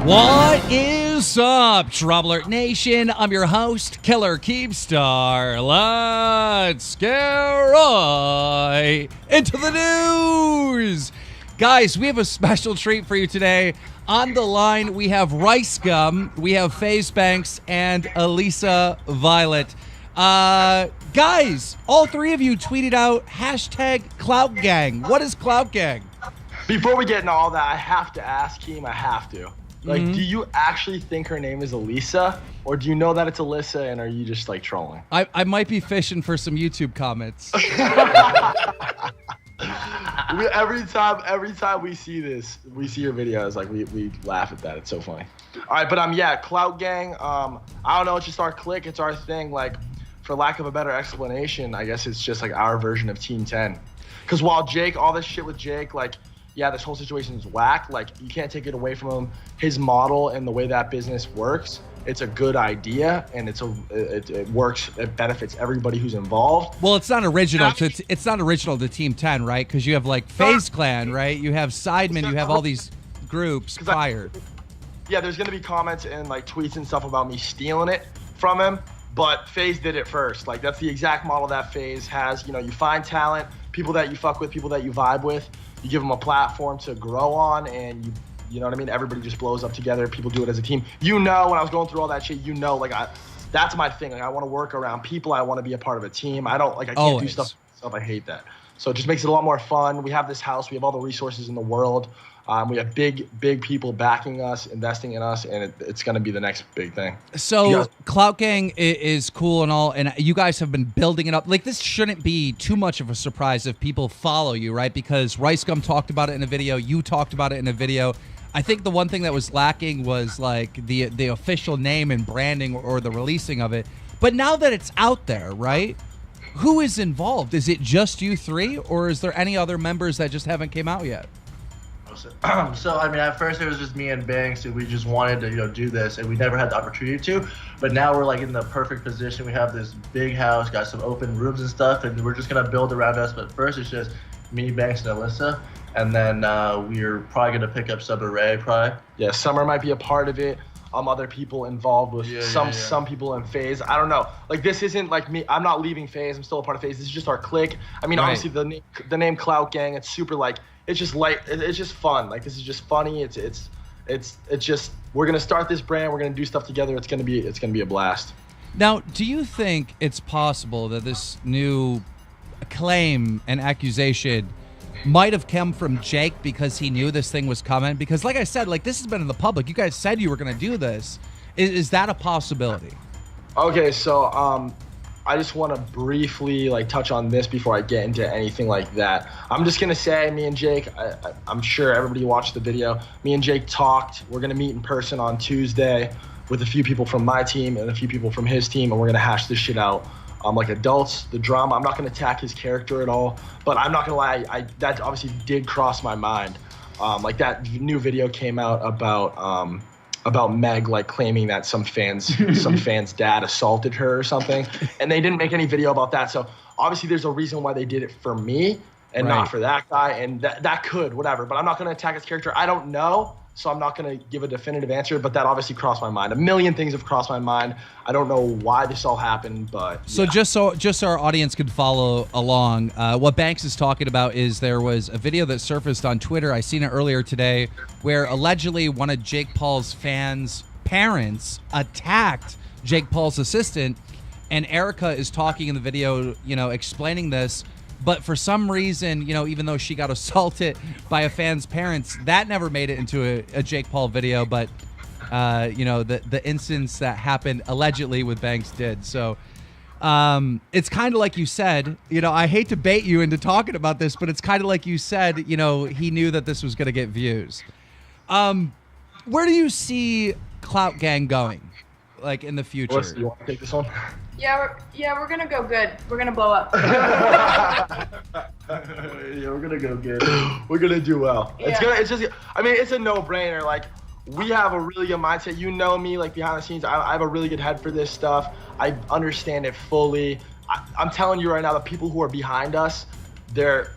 What is up, Troubler Nation? I'm your host, Killer Keepstar. Let's get right into the news. Guys, we have a special treat for you today. On the line, we have Rice Gum, we have FaZe Banks, and Alissa Violet. Guys, all three of you tweeted out hashtag Clout Gang. What is Clout Gang? Before we get into all that, I have to ask Keem, I have to. Like, do you actually think her name is Alissa? Or do you know that it's Alissa and are you just like trolling? I might be fishing for some YouTube comments. Every time we see this, we see your videos, like we laugh at that. It's so funny. All right, but yeah, Clout Gang. I don't know. It's just our clique. It's our thing. Like, for lack of a better explanation, I guess it's just like our version of Team 10. Because while Jake, all this shit with Jake, like, yeah, this whole situation is whack. Like, you can't take it away from him. His model and the way that business works, it's a good idea, and it works. It benefits everybody who's involved. Well, it's not original. It's not original to Team 10, right? Because you have like FaZe Clan, right? You have Sidemen. You have all these groups prior. Yeah, there's gonna be comments and like tweets and stuff about me stealing it from him, but FaZe did it first. Like, that's the exact model that FaZe has. You know, you find talent, people that you fuck with, people that you vibe with. You give them a platform to grow on, and you know what I mean? Everybody just blows up together. People do it as a team. You know, when I was going through all that shit, you know, like, that's my thing. Like, I want to work around people. I want to be a part of a team. I can't do stuff myself. I hate that. So it just makes it a lot more fun. We have this house. We have all the resources in the world. We have big people backing us, investing in us, and it's going to be the next big thing. So Clout Gang is cool and all, and you guys have been building it up. Like, this shouldn't be too much of a surprise if people follow you, right? Because Rice Gum talked about it in a video. You talked about it in a video. I think the one thing that was lacking was like the official name and branding or the releasing of it. But now that it's out there, right? Who is involved? Is it just you three, or is there any other members that just haven't came out yet? So I mean, at first it was just me and Banks, and we just wanted to, do this, and we never had the opportunity to. But now we're like in the perfect position. We have this big house, got some open rooms and stuff, and we're just gonna build around us. But first, it's just me, Banks, and Alissa, and then we're probably gonna pick up Summer Rae, probably. Yeah, Summer might be a part of it. Other people involved with some people in FaZe. I don't know. Like, this isn't like me. I'm not leaving FaZe. I'm still a part of FaZe. This is just our clique. I mean, obviously the name Clout Gang. It's super like. It's just light. It's just fun. Like, this is just funny. It's just, we're gonna start this brand. We're gonna do stuff together. It's gonna be a blast. Now, do you think it's possible that this new claim and accusation might have come from Jake because he knew this thing was coming? Because, like I said, like, this has been in the public. You guys said you were gonna do this. Is that a possibility? Okay, so I just want to briefly like touch on this before I get into anything like that. I'm just gonna say, me and Jake, I'm sure everybody watched the video. Me and Jake talked. We're gonna meet in person on Tuesday with a few people from my team and a few people from his team, and we're gonna hash this shit out. Like adults, the drama. I'm not gonna attack his character at all, but I'm not gonna lie. That obviously did cross my mind. Like, that new video came out about Meg, like, claiming that some fan's dad assaulted her or something, and they didn't make any video about that. So obviously there's a reason why they did it for me and not for that guy, and that could, whatever. But I'm not going to attack his character. I don't know, so I'm not going to give a definitive answer, but that obviously crossed my mind. A million things have crossed my mind. I don't know why this all happened, but So just so our audience could follow along, what Banks is talking about is there was a video that surfaced on Twitter. I seen it earlier today, where allegedly one of Jake Paul's fans' parents attacked Jake Paul's assistant, and Erica is talking in the video, explaining this. But for some reason, even though she got assaulted by a fan's parents, that never made it into a Jake Paul video. But, the instance that happened allegedly with Banks did. So it's kind of like you said, I hate to bait you into talking about this, but it's kind of like you said, he knew that this was going to get views. Where do you see Clout Gang going, like, in the future? Melissa, you want to take this one? Yeah, we're gonna go good. We're gonna blow up. Yeah, we're gonna go good. We're gonna do well. Yeah. It's a no-brainer. Like, we have a really good mindset. You know me, like, behind the scenes, I have a really good head for this stuff. I understand it fully. I'm telling you right now, the people who are behind us, they're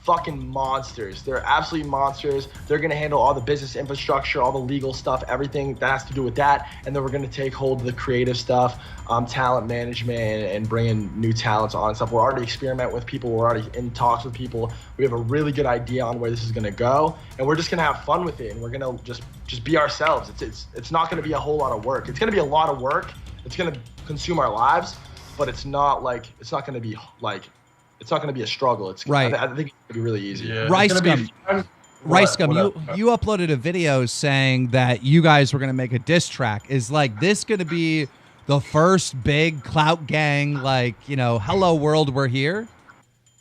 fucking monsters. They're absolutely monsters. They're going to handle all the business infrastructure, all the legal stuff, everything that has to do with that. And then we're going to take hold of the creative stuff, talent management, and bring in new talents on and stuff. We're already experimenting with people. We're already in talks with people. We have a really good idea on where this is going to go. And we're just going to have fun with it. And we're going to just be ourselves. It's not going to be a whole lot of work. It's going to be a lot of work. It's going to consume our lives, but it's not going to be a struggle. It's right. I think it's gonna be really easy. Yeah. Ricegum, you uploaded a video saying that you guys were gonna make a diss track. Is like this gonna be the first big clout gang? Like, you know, hello world, we're here.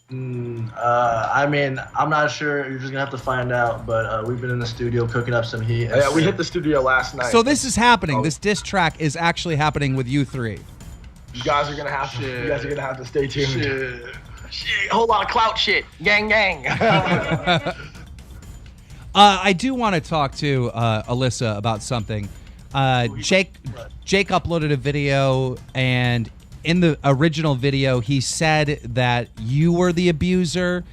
I mean, I'm not sure. You're just gonna have to find out. But we've been in the studio cooking up some heat. Yeah, we hit the studio last night. So this is happening. This diss track is actually happening with you three. You guys are gonna have to. You guys are gonna have to stay tuned. Shit, a whole lot of clout shit. Gang, gang. I do want to talk to Alissa about something. Jake uploaded a video, and in the original video, he said that you were the abuser,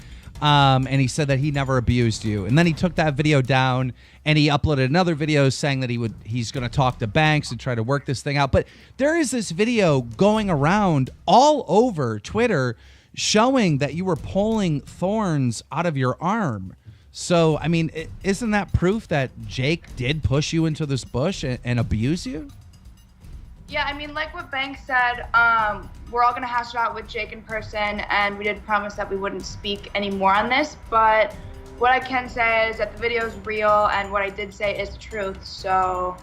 and he said that he never abused you. And then he took that video down, and he uploaded another video saying that he's going to talk to Banks and try to work this thing out. But there is this video going around all over Twitter showing that you were pulling thorns out of your arm. So, I mean, isn't that proof that Jake did push you into this bush and abuse you? Yeah, I mean, like what Banks said, we're all going to hash it out with Jake in person, and we did promise that we wouldn't speak anymore on this, but what I can say is that the video is real, and what I did say is the truth, so,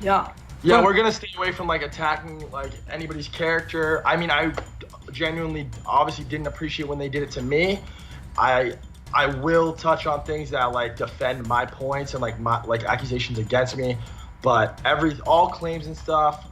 yeah. Yeah, we're going to stay away from, like, attacking, like, anybody's character. I mean, I genuinely obviously didn't appreciate when they did it to me. I will touch on things that like defend my points and like accusations against me, but all claims and stuff,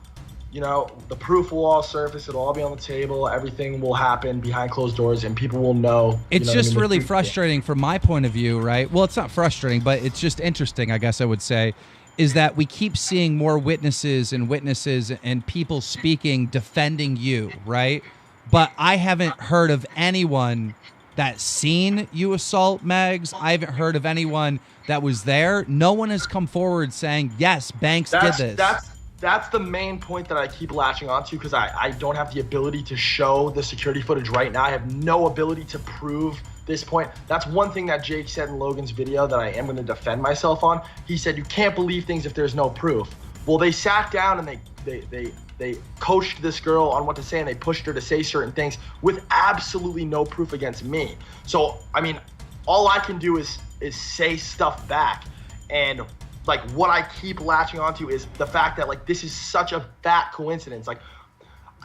you know, the proof will all surface. It'll all be on the table. Everything will happen behind closed doors, and people will know. It's just really frustrating from my point of view, right? Well, it's not frustrating, but it's just interesting, I guess I would say, is that we keep seeing more witnesses and people speaking, defending you, right? But I haven't heard of anyone that's seen you assault Megs. I haven't heard of anyone that was there. No one has come forward saying, yes, Banks did this. That's the main point that I keep latching onto, because I don't have the ability to show the security footage right now. I have no ability to prove this point. That's one thing that Jake said in Logan's video that I am going to defend myself on. He said, you can't believe things if there's no proof. Well, they sat down and they coached this girl on what to say, and they pushed her to say certain things with absolutely no proof against me. So, I mean, all I can do is say stuff back. And like what I keep latching onto is the fact that like this is such a fat coincidence. Like,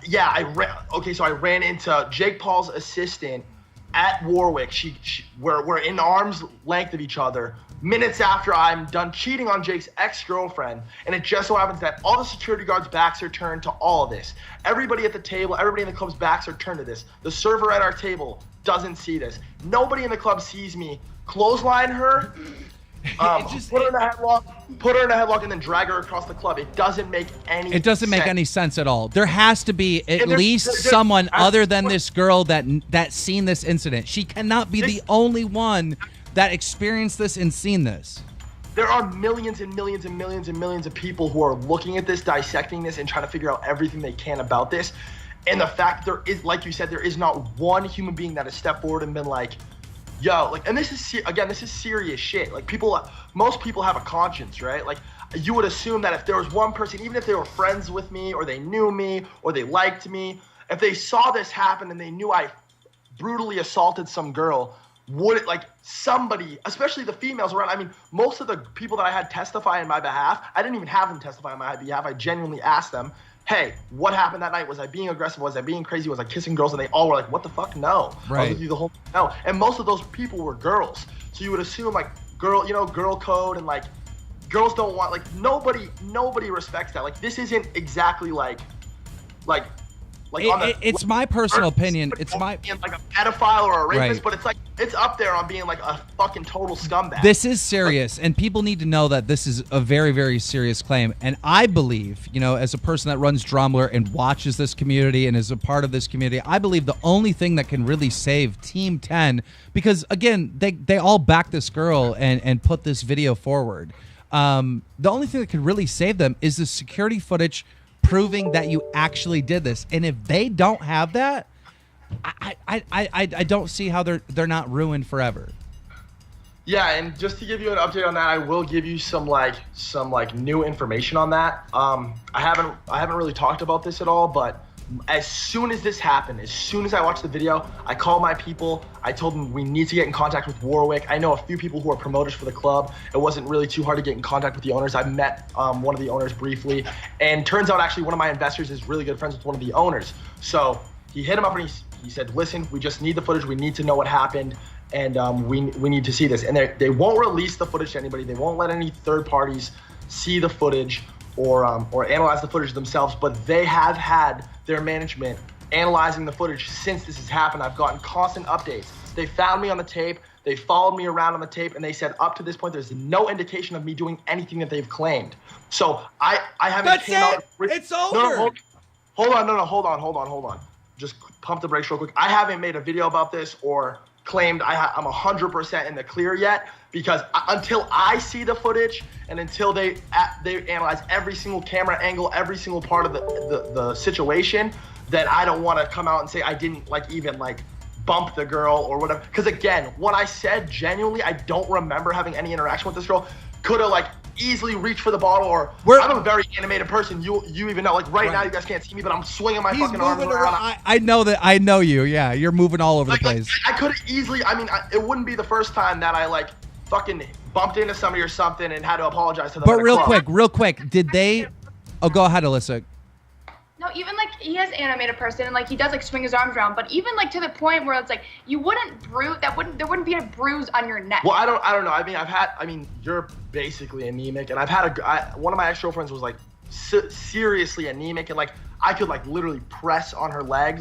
yeah, I ran into Jake Paul's assistant at Warwick. We're in arm's length of each other minutes after I'm done cheating on Jake's ex-girlfriend, and it just so happens that all the security guards' backs are turned to all of this. Everybody at the table, everybody in the club's backs are turned to this. The server at our table doesn't see this. Nobody in the club sees me clothesline her, put her in a headlock, and then drag her across the club. It doesn't make any sense. It doesn't make any sense at all. There has to be at least someone other than this girl that seen this incident. She cannot be the only one that experienced this and seen this. There are millions and millions and millions and millions of people who are looking at this, dissecting this, and trying to figure out everything they can about this. And the fact there is, like you said, there is not one human being that has stepped forward and been like, yo, like, and this is serious shit. Like, most people have a conscience, right? Like, you would assume that if there was one person, even if they were friends with me, or they knew me, or they liked me, if they saw this happen and they knew I brutally assaulted some girl, would it, like, somebody, especially the females around, I mean, most of the people that I had testify in my behalf, I didn't even have them testify on my behalf. I genuinely asked them, hey, what happened that night? Was I being aggressive? Was I being crazy? Was I kissing girls? And they all were like, what the fuck? No. Right. I was with you the whole no. And most of those people were girls. So you would assume, like, girl code, and like girls don't want, like, nobody respects that. Like, this isn't exactly like it's my personal opinion. It's my like a pedophile or a rapist, right. but it's like it's up there on being like a fucking total scumbag. This is serious, and people need to know that this is a very, very serious claim. And I believe, you know, as a person that runs Drumler and watches this community and is a part of this community, I believe the only thing that can really save Team 10, because again, they all back this girl and put this video forward. The only thing that could really save them is the security footage proving that you actually did this. And if they don't have that, I don't see how they're not ruined forever. Yeah, and just to give you an update on that, I will give you some new information on that. I haven't really talked about this at all, but as soon as this happened, as soon as I watched the video, I called my people. I told them we need to get in contact with Warwick. I know a few people who are promoters for the club. It wasn't really too hard to get in contact with the owners. I met one of the owners briefly, and turns out actually one of my investors is really good friends with one of the owners. So he hit him up and he said, listen, we just need the footage. We need to know what happened, and we need to see this. And they won't release the footage to anybody. They won't let any third parties see the footage or analyze the footage themselves, but they have had their management analyzing the footage since this has happened. I've gotten constant updates. They found me on the tape. They followed me around on the tape, and they said up to this point, there's no indication of me doing anything that they've claimed. So I haven't. That's came it. out. It's over. No, hold on. Just pump the brakes real quick. I haven't made a video about this or claimed I'm 100% in the clear yet, because until I see the footage and until they analyze every single camera angle, every single part of the situation, then I don't want to come out and say I didn't even bump the girl or whatever. Because again, what I said, genuinely, I don't remember having any interaction with this girl. Could have easily reached for the bottle, or I'm a very animated person. You even know, right now you guys can't see me, but I'm swinging my fucking arms around. I know that. I know you. Yeah, you're moving all over the place. I could have easily. it wouldn't be the first time that I fucking bumped into somebody or something and had to apologize to them. But real quick, did they? Oh, go ahead, Alyssa. No, even he has animated person and he does swing his arms around, but even to the point where it's you wouldn't bruise, there wouldn't be a bruise on your neck. Well, I don't know. You're basically anemic, and I've had one of my ex-girlfriends was seriously anemic, and I could literally press on her leg,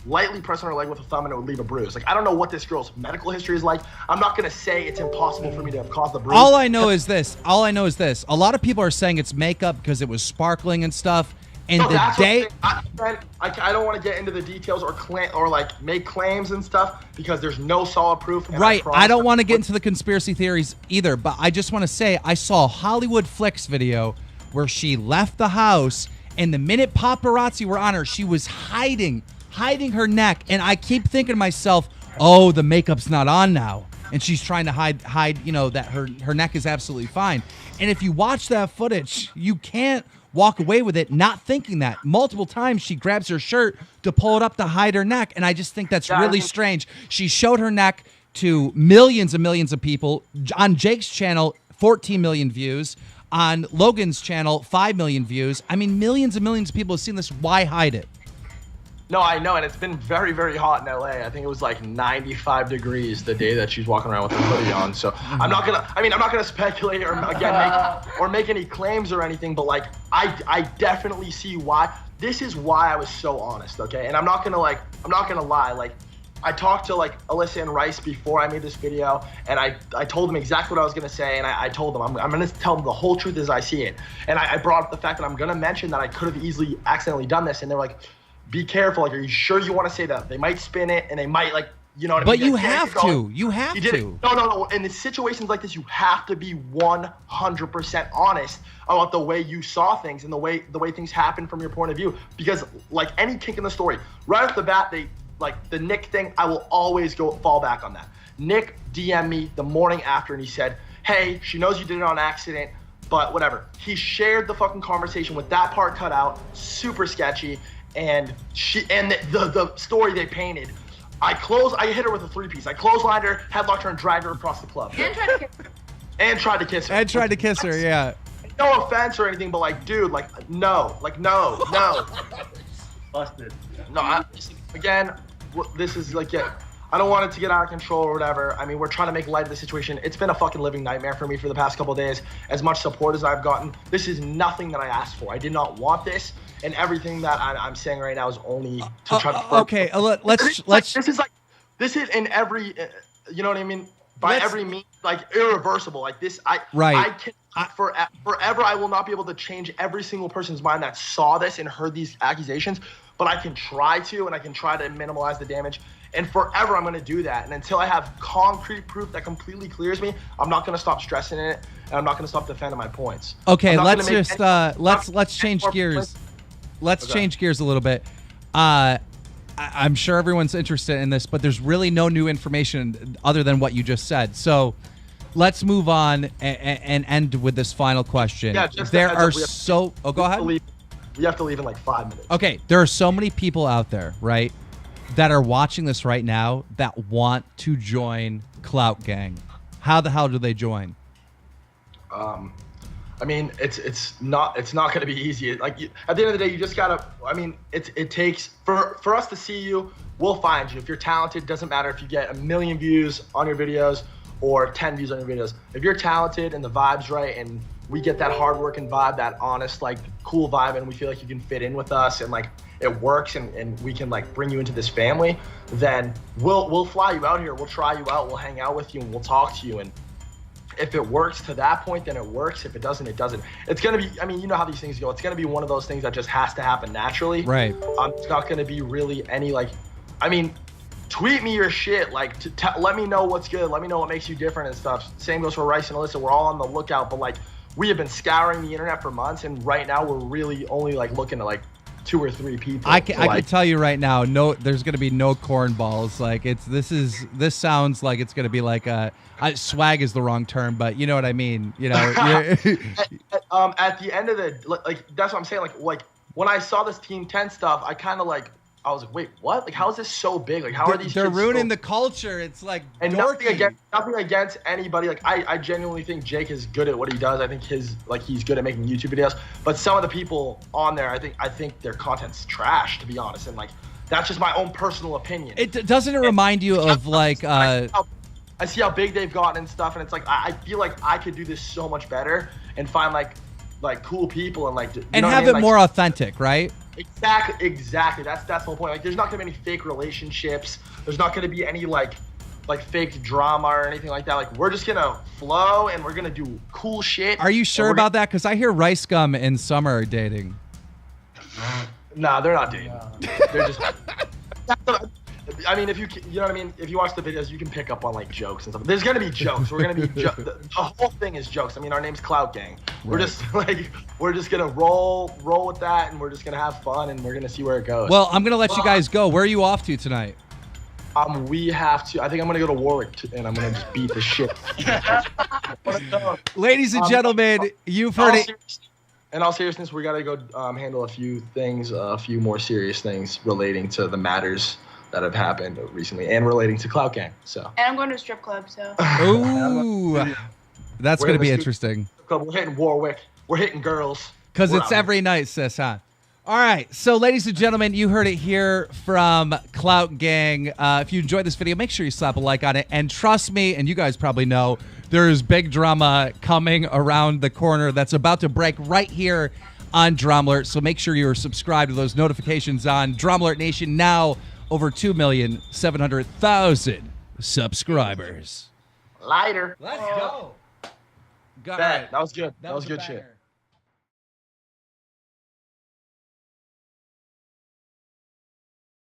lightly press on her leg with a thumb, and it would leave a bruise. I don't know what this girl's medical history is like. I'm not gonna say it's impossible for me to have caused the bruise. All I know is this. A lot of people are saying it's makeup because it was sparkling and stuff. And no, the day I don't want to get into the details or make claims and stuff because there's no solid proof. Right. I don't want to get into the conspiracy theories either, but I just want to say I saw a Hollywood Flicks video where she left the house, and the minute paparazzi were on her, she was hiding her neck, and I keep thinking to myself, oh, the makeup's not on now, and she's trying to hide that her neck is absolutely fine. And if you watch that footage, you can't walk away with it not thinking that. Multiple times she grabs her shirt to pull it up to hide her neck, and I just think that's really strange. She showed her neck to millions and millions of people. On Jake's channel, 14 million views. On Logan's channel, 5 million views. I mean, millions and millions of people have seen this. Why hide it? No, I know, and it's been very, very hot in LA. I think it was 95 degrees the day that she's walking around with her hoodie on. So I'm not gonna speculate or make any claims or anything. But I definitely see why. This is why I was so honest, okay? And I'm not gonna lie. I talked to Alyssa and Rice before I made this video, and I told them exactly what I was gonna say, and I told them I'm gonna tell them the whole truth as I see it. And I brought up the fact that I'm gonna mention that I could have easily accidentally done this, and they're like, be careful. Are you sure you want to say that? They might spin it, and they might you know what I mean? But you have to. You have to. No. In situations like this, you have to be 100% honest about the way you saw things and the way things happen from your point of view. Because any kink in the story, right off the bat, the Nick thing, I will always fall back on that. Nick DM'd me the morning after, and he said, hey, she knows you did it on accident, but whatever. He shared the fucking conversation with that part cut out, super sketchy. And the story they painted, I hit her with a 3-piece. I clotheslined her, headlocked her, and dragged her across the club. And tried to kiss her. Yeah. No offense or anything, but dude, no. Busted. No, this is I don't want it to get out of control or whatever. I mean, we're trying to make light of the situation. It's been a fucking living nightmare for me for the past couple of days. As much support as I've gotten, this is nothing that I asked for. I did not want this, and everything that I'm saying right now is only to try to. Okay, let's. This is in you know what I mean? By every means, like irreversible. Like this, I can forever. I will not be able to change every single person's mind that saw this and heard these accusations. But I can try to, and I can try to minimize the damage. And forever, I'm going to do that. And until I have concrete proof that completely clears me, I'm not going to stop stressing it, and I'm not going to stop defending my points. Okay, let's just let's change gears. Let's change gears a little bit. I'm sure everyone's interested in this, but there's really no new information other than what you just said. So let's move on and end with this final question. Yeah, go ahead. We have to leave in like 5 minutes. Okay, there are so many people out there, right, that are watching this right now that want to join Clout Gang. How the hell do they join? I mean, it's not going to be easy. Like at the end of the day, you just gotta. I mean, it takes for us to see you. We'll find you. If you're talented, doesn't matter if you get 1 million views on your videos or 10 views on your videos. If you're talented and the vibe's right, and we get that hardworking vibe, that honest, like cool vibe, and we feel like you can fit in with us, and like it works, and we can like bring you into this family, then we'll fly you out here. We'll try you out. We'll hang out with you, and we'll talk to you. And if it works to that point, then it works. If it doesn't, it doesn't. It's going to be, I mean, you know how these things go. It's going to be one of those things that just has to happen naturally. Right. It's not going to be really any, like, I mean, tweet me your shit. Like, let me know what's good. Let me know what makes you different and stuff. Same goes for Rice and Alyssa. We're all on the lookout. But, like, we have been scouring the internet for months. And right now, we're really only, like, looking at, like, 2 or 3 people. I can tell you right now, there's going to be no cornballs. Like this sounds like it's going to be like swag is the wrong term, but you know what I mean. You know, at the end of the like, that's what I'm saying. Like when I saw this Team 10 stuff, I was like, wait, what? Like, how is this so big? Like, how are these? They're ruining the culture. It's like nothing against anybody. Like, I genuinely think Jake is good at what he does. I think he's good at making YouTube videos. But some of the people on there, I think their content's trash, to be honest. And like, that's just my own personal opinion. Doesn't it remind you of like? I see how big they've gotten and stuff, and it's like I feel like I could do this so much better and find like cool people and like have it more authentic, right? Exactly. That's the whole point. Like, there's not gonna be any fake relationships. There's not gonna be any like fake drama or anything like that. Like, we're just gonna flow and we're gonna do cool shit. Are you sure about that? Because I hear Rice Gum and Summer are dating. Nah, they're not dating. They're just. I mean, you know what I mean? If you watch the videos, you can pick up on like jokes and stuff. There's gonna be jokes. We're gonna be the whole thing is jokes. I mean, our name's Clout Gang. We're just we're just gonna roll with that, and we're just gonna have fun, and we're gonna see where it goes. Well, I'm gonna let you guys go. Where are you off to tonight? We have to. I think I'm gonna go to Warwick, and I'm gonna just beat the shit. Ladies and gentlemen, you've heard it. In all seriousness, we gotta go handle a few things, a few more serious things relating to the matters that have happened recently and relating to Clout Gang. So. And I'm going to a strip club, so. Ooh, that's going to be interesting. We're hitting Warwick. We're hitting girls. Because it's every night, sis, huh? All right. So, ladies and gentlemen, you heard it here from Clout Gang. If you enjoyed this video, make sure you slap a like on it. And trust me, and you guys probably know, there's big drama coming around the corner that's about to break right here on Drama Alert. So make sure you're subscribed to those notifications on Drama Alert Nation now. Over 2,700,000 subscribers. Lighter. Let's go. That was good. That was good shit.